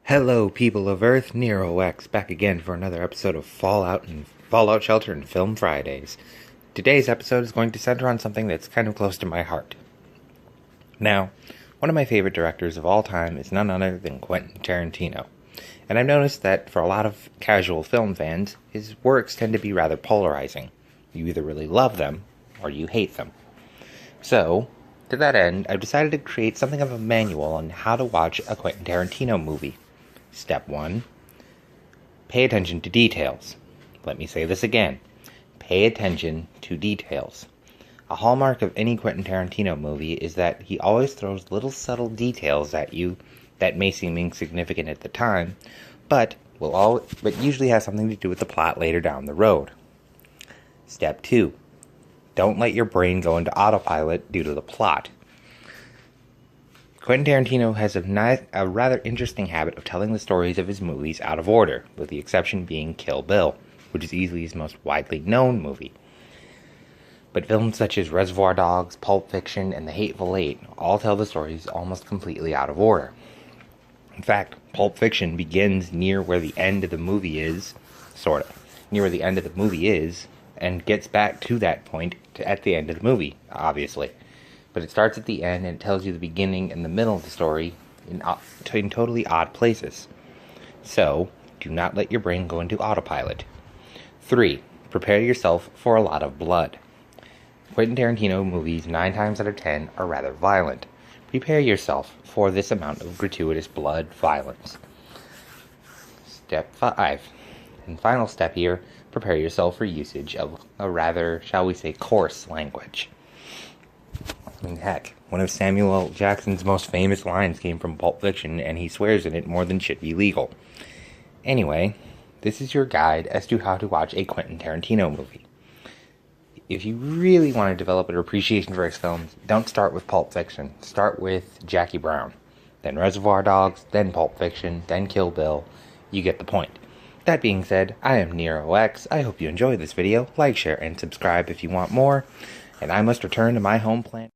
Hello, people of Earth, Nero X, back again for another episode of Fallout Shelter and Film Fridays. Today's episode is going to center on something that's kind of close to my heart. Now, one of my favorite directors of all time is none other than Quentin Tarantino. And I've noticed that for a lot of casual film fans, his works tend to be rather polarizing. You either really love them, or you hate them. So, to that end, I've decided to create something of a manual on how to watch a Quentin Tarantino movie. Step 1. Pay attention to details. Let me say this again. Pay attention to details. A hallmark of any Quentin Tarantino movie is that he always throws little subtle details at you that may seem insignificant at the time, but usually has something to do with the plot later down the road. Step 2. Don't let your brain go into autopilot due to the plot. Quentin Tarantino has a rather interesting habit of telling the stories of his movies out of order, with the exception being Kill Bill, which is easily his most widely known movie. But films such as Reservoir Dogs, Pulp Fiction, and The Hateful Eight all tell the stories almost completely out of order. In fact, Pulp Fiction begins near where the end of the movie is, and gets back to that point at the end of the movie, obviously. But it starts at the end and it tells you the beginning and the middle of the story in totally odd places. So, do not let your brain go into autopilot. 3. Prepare yourself for a lot of blood. Quentin Tarantino movies 9 times out of 10 are rather violent. Prepare yourself for this amount of gratuitous blood violence. Step 5. And final step here, prepare yourself for usage of a rather, shall we say, coarse language. I mean, heck, one of Samuel L. Jackson's most famous lines came from Pulp Fiction, and he swears in it more than should be legal. Anyway, this is your guide as to how to watch a Quentin Tarantino movie. If you really want to develop an appreciation for his films, don't start with Pulp Fiction. Start with Jackie Brown, then Reservoir Dogs, then Pulp Fiction, then Kill Bill. You get the point. That being said, I am Nero X. I hope you enjoyed this video. Like, share, and subscribe if you want more. And I must return to my home planet.